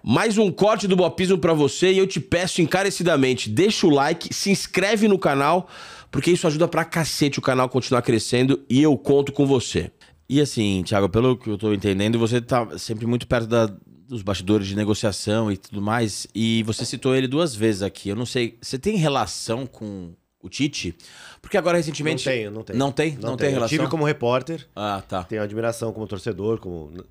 Mais um corte do Bopismo pra você e eu te peço encarecidamente, deixa o like, se inscreve no canal, porque isso ajuda pra cacete o canal continuar crescendo e eu conto com você. E assim, Thiago, pelo que eu tô entendendo, você tá sempre muito perto dos bastidores de negociação e tudo mais, e você citou ele 2 vezes aqui. Eu não sei, você tem relação com o Tite? Porque agora recentemente... Não tenho. Não tem? Não tem relação? Eu tive como repórter. Ah, tá. Tenho admiração como torcedor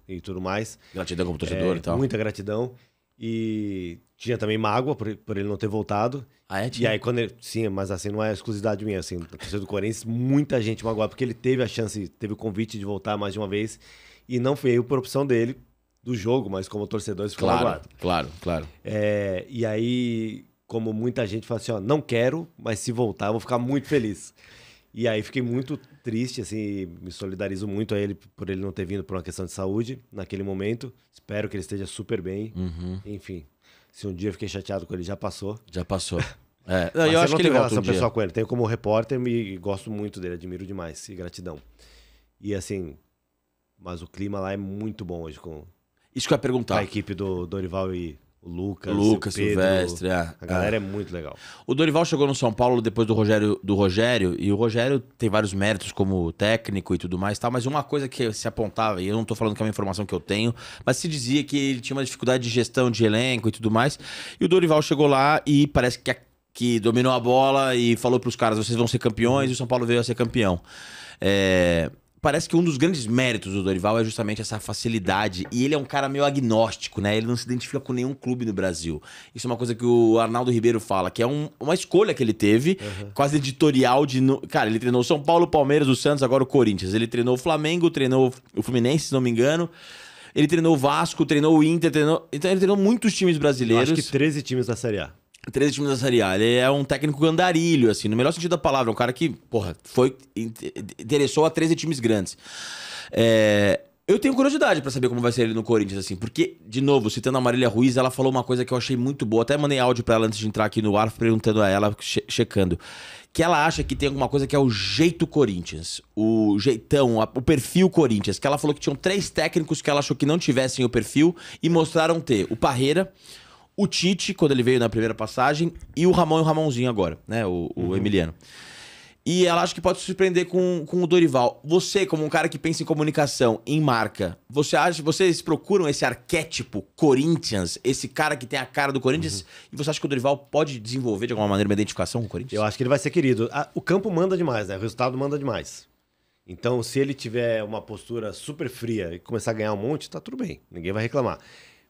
e tudo mais. Gratidão como torcedor e tal. Muita gratidão. E tinha também mágoa por ele não ter voltado. Ah, é? E aí quando ele... Sim, mas assim, não é exclusividade minha. Assim, a torcida do Corinthians, muita gente magoada, porque ele teve a chance, teve o convite de voltar mais de uma vez. E não veio por opção dele, do jogo, mas como torcedor, ele ficou magoado. Claro. E aí... Como muita gente fala assim, ó, não quero, mas se voltar eu vou ficar muito feliz. E aí fiquei muito triste, assim, me solidarizo muito a ele por ele não ter vindo por uma questão de saúde naquele momento. Espero que ele esteja super bem. Enfim, se um dia eu fiquei chateado com ele, já passou. Já passou. Eu acho que ele volta um dia. pessoal com ele. Tenho como repórter e gosto muito dele, admiro demais e gratidão. E assim, mas o clima lá é muito bom hoje com Isso que eu ia perguntar. a equipe do Dorival e o Lucas, Lucas, o Pedro, Silvestre, a galera é muito legal. O Dorival chegou no São Paulo depois do Rogério, e o Rogério tem vários méritos como técnico e tudo mais, tá? Mas uma coisa que se apontava, e eu não tô falando que é uma informação que eu tenho, mas se dizia que ele tinha uma dificuldade de gestão de elenco e tudo mais, e o Dorival chegou lá e parece que dominou a bola e falou pros caras, vocês vão ser campeões, e o São Paulo veio a ser campeão. Parece que um dos grandes méritos do Dorival é justamente essa facilidade. E ele é um cara meio agnóstico, né? Ele não se identifica com nenhum clube no Brasil. Isso é uma coisa que o Arnaldo Ribeiro fala, que é uma escolha que ele teve, quase editorial de... Cara, ele treinou o São Paulo, o Palmeiras, o Santos, agora o Corinthians. Ele treinou o Flamengo, treinou o Fluminense, se não me engano. Ele treinou o Vasco, treinou o Inter, Então ele treinou muitos times brasileiros. Eu acho que 13 times da Série A. 13 times da Série A. Ele é um técnico andarilho, assim, no melhor sentido da palavra. Um cara que, interessou a 13 times grandes. Eu tenho curiosidade pra saber como vai ser ele no Corinthians, assim, porque, de novo, citando a Marília Ruiz, ela falou uma coisa que eu achei muito boa. Até mandei áudio pra ela antes de entrar aqui no ar, perguntando a ela, checando. Que ela acha que tem alguma coisa que é o jeito Corinthians, o jeitão, o perfil Corinthians. Que ela falou que tinham 3 técnicos que ela achou que não tivessem o perfil e mostraram ter o Parreira, o Tite, quando ele veio na primeira passagem, e o Ramon e o Ramonzinho agora, né? O Emiliano. E ela acha que pode se surpreender com o Dorival. Você, como um cara que pensa em comunicação, em marca, vocês procuram esse arquétipo Corinthians, esse cara que tem a cara do Corinthians, e você acha que o Dorival pode desenvolver de alguma maneira uma identificação com o Corinthians? Eu acho que ele vai ser querido. O campo manda demais, né? O resultado manda demais. Então, se ele tiver uma postura super fria e começar a ganhar um monte, tá tudo bem. Ninguém vai reclamar.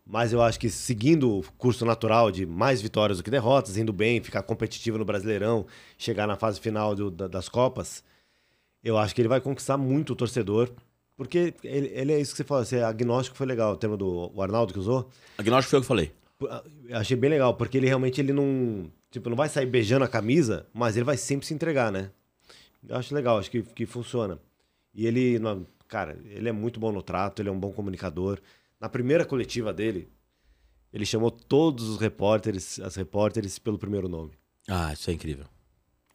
Mas eu acho que seguindo o curso natural de mais vitórias do que derrotas, indo bem, ficar competitivo no Brasileirão, chegar na fase final das Copas, eu acho que ele vai conquistar muito o torcedor, porque ele é isso que você falou, ser agnóstico foi legal, o termo do Arnaldo que usou. Agnóstico foi o que eu falei. Eu achei bem legal, porque ele realmente não vai sair beijando a camisa, mas ele vai sempre se entregar, né? Eu acho legal, acho que funciona. E ele, cara, ele é muito bom no trato, ele é um bom comunicador. Na primeira coletiva dele, ele chamou todos os repórteres, as repórteres, pelo primeiro nome. Ah, isso é incrível.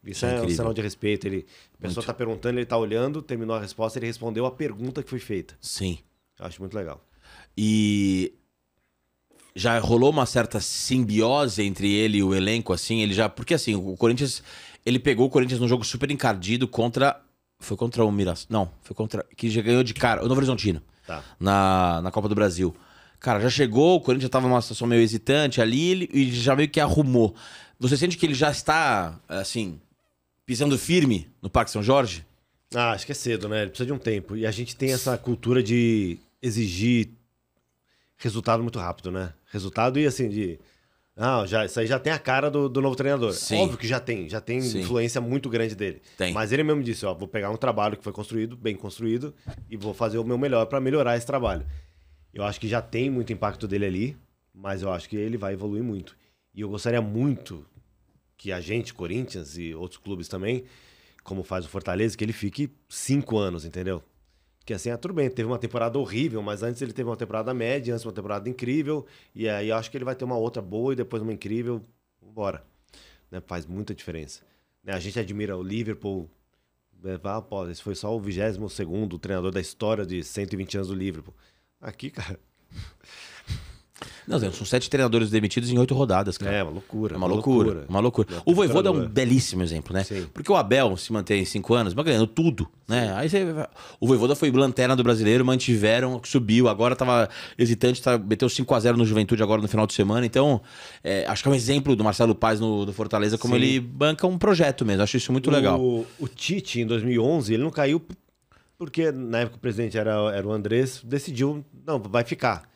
Isso é um sinal de respeito. A pessoa está perguntando, ele está olhando, terminou a resposta, ele respondeu a pergunta que foi feita. Sim. Eu acho muito legal. E já rolou uma certa simbiose entre ele e o elenco, assim, porque assim, o Corinthians, ele pegou o Corinthians num jogo super encardido foi contra o Mirassol, não, foi contra, que já ganhou de cara, o Novo Horizontino. Tá. Na Copa do Brasil. Cara, já chegou, o Corinthians tava numa situação meio hesitante ali e já meio que arrumou. Você sente que ele já está, assim, pisando firme no Parque São Jorge? Acho que é cedo, né? Ele precisa de um tempo. E a gente tem essa cultura de exigir resultado muito rápido, né? Resultado e assim, isso aí já tem a cara do novo treinador. Sim. Óbvio que já tem Sim. Influência muito grande dele. Tem. Mas ele mesmo disse, vou pegar um trabalho que foi construído, bem construído, e vou fazer o meu melhor para melhorar esse trabalho. Eu acho que já tem muito impacto dele ali, mas eu acho que ele vai evoluir muito. E eu gostaria muito que a gente, Corinthians e outros clubes também, como faz o Fortaleza, que ele fique 5 anos, entendeu? Que assim, tudo bem, teve uma temporada horrível, mas antes ele teve uma temporada média, antes uma temporada incrível, e aí eu acho que ele vai ter uma outra boa e depois uma incrível, bora. Né? Faz muita diferença. Né? A gente admira o Liverpool, esse foi só o 22º treinador da história de 120 anos do Liverpool. Aqui, cara... Não, são 7 treinadores demitidos em 8 rodadas, cara. É uma loucura. É uma loucura. Uma loucura. O Vojvoda é um belíssimo exemplo, né? Sim. Porque o Abel se mantém 5 anos, mas ganhando tudo, né? Aí o Vojvoda foi lanterna do brasileiro, mantiveram, subiu, agora tava hesitante, meteu 5-0 no Juventude agora no final de semana. Então, acho que é um exemplo do Marcelo Paes no Fortaleza, como ele banca um projeto mesmo. Acho isso muito legal. O Tite, em 2011, ele não caiu porque na época o presidente era o Andrés, decidiu, não, vai ficar.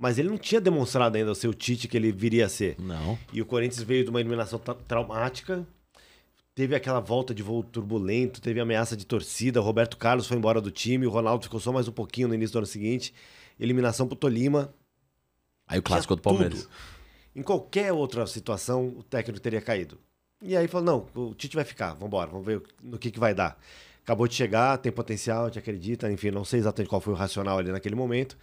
Mas ele não tinha demonstrado ainda o seu Tite que ele viria a ser. Não. E o Corinthians veio de uma eliminação traumática, teve aquela volta de voo turbulento, teve ameaça de torcida, o Roberto Carlos foi embora do time, o Ronaldo ficou só mais um pouquinho no início do ano seguinte, eliminação pro Tolima. Aí o clássico do Palmeiras. Tudo. Em qualquer outra situação, o técnico teria caído. E aí falou, não, o Tite vai ficar, vamos ver no que vai dar. Acabou de chegar, tem potencial, a gente acredita, enfim, não sei exatamente qual foi o racional ali naquele momento,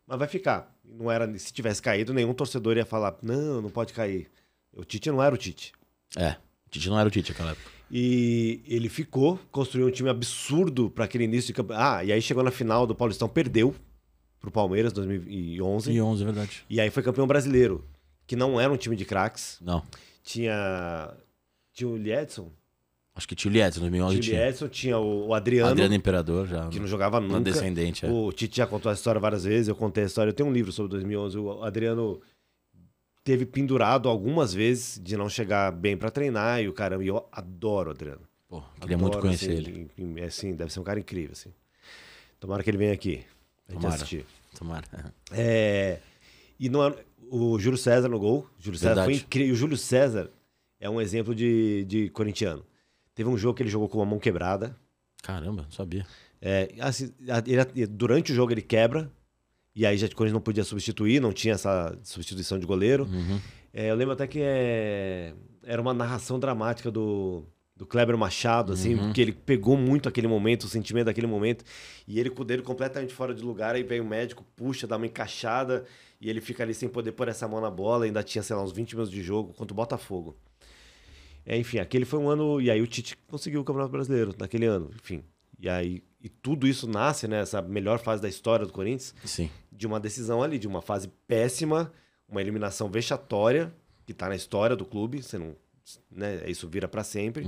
mas vai ficar. Não era, se tivesse caído, nenhum torcedor ia falar, não pode cair. O Tite não era o Tite. O Tite não era o Tite naquela época. E ele ficou, construiu um time absurdo para aquele início de campeonato. E aí chegou na final do Paulistão, perdeu pro Palmeiras, 2011. 2011, é verdade. E aí foi campeão brasileiro, que não era um time de craques. Não. Tinha o Liedson. Acho que tinha o Liedson, 2011 tinha. O Liedson, tinha o Adriano. Adriano Imperador já. Que não jogava nunca. Descendente, O Tite já contou a história várias vezes, eu contei a história. Eu tenho um livro sobre 2011. O Adriano teve pendurado algumas vezes de não chegar bem pra treinar e o caramba. E eu adoro o Adriano. Pô, queria muito conhecer ele. Assim, deve ser um cara incrível, assim. Tomara que ele venha aqui pra gente assistir. Tomara. E não, o Júlio César no gol. O Júlio César foi incrível. E o Júlio César é um exemplo de corintiano. Teve um jogo que ele jogou com a mão quebrada. Caramba, não sabia. Assim, durante o jogo ele quebra. E aí já o Corinthians não podia substituir, não tinha essa substituição de goleiro. Uhum. Eu lembro até que era uma narração dramática do Kleber Machado, assim, porque ele pegou muito aquele momento, o sentimento daquele momento. E ele com o dedo completamente fora de lugar, aí vem o médico, puxa, dá uma encaixada, e ele fica ali sem poder pôr essa mão na bola. Ainda tinha, sei lá, uns 20 minutos de jogo contra o Botafogo. Enfim, aquele foi um ano... E aí o Tite conseguiu o Campeonato Brasileiro naquele ano, enfim. E tudo isso nasce, né? Essa melhor fase da história do Corinthians. Sim. De uma decisão ali, de uma fase péssima, uma eliminação vexatória, que tá na história do clube, você não... Né, isso vira pra sempre.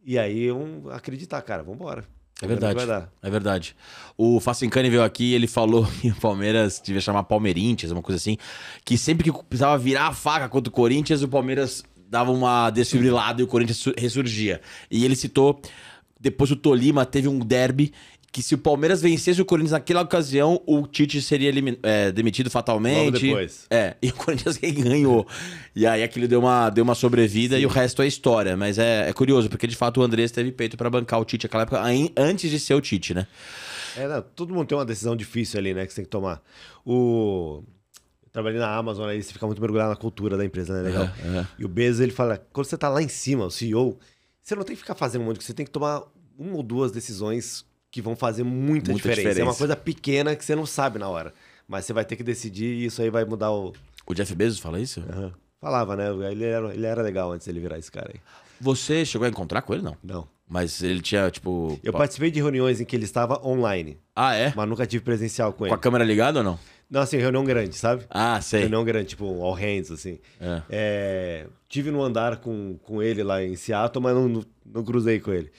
E aí acreditar, cara, vambora. É verdade. É verdade. O Facincani veio aqui e ele falou que o Palmeiras devia chamar Palmeirintias, uma coisa assim, que sempre que precisava virar a faca contra o Corinthians, o Palmeiras dava uma desfibrilada e o Corinthians ressurgia. E ele citou, depois do Tolima, teve um derby que se o Palmeiras vencesse o Corinthians naquela ocasião, o Tite seria demitido fatalmente. Logo depois. E o Corinthians ganhou. E aí aquilo deu uma sobrevida. Sim. E o resto é história. Mas é curioso, porque de fato o Andrés teve peito pra bancar o Tite naquela época, antes de ser o Tite, né? Todo mundo tem uma decisão difícil ali, né, que você tem que tomar. Eu trabalhei na Amazon, aí você fica muito mergulhado na cultura da empresa, né? Legal. E o Bezos, ele fala, quando você tá lá em cima, o CEO, você não tem que ficar fazendo um monte de coisa, você tem que tomar uma ou duas decisões que vão fazer muita diferença. É uma coisa pequena que você não sabe na hora. Mas você vai ter que decidir e isso aí vai mudar o... O Jeff Bezos fala isso? Falava, né? Ele era legal antes de ele virar esse cara aí. Você chegou a encontrar com ele, não? Não. Mas ele tinha, tipo... Eu participei de reuniões em que ele estava online. Ah, é? Mas nunca tive presencial com ele. Com a câmera ligada ou não? Não, assim, reunião grande, sabe? Ah, sei. Reunião grande, tipo, all hands, assim. Tive no andar com ele lá em Seattle, mas não cruzei com ele.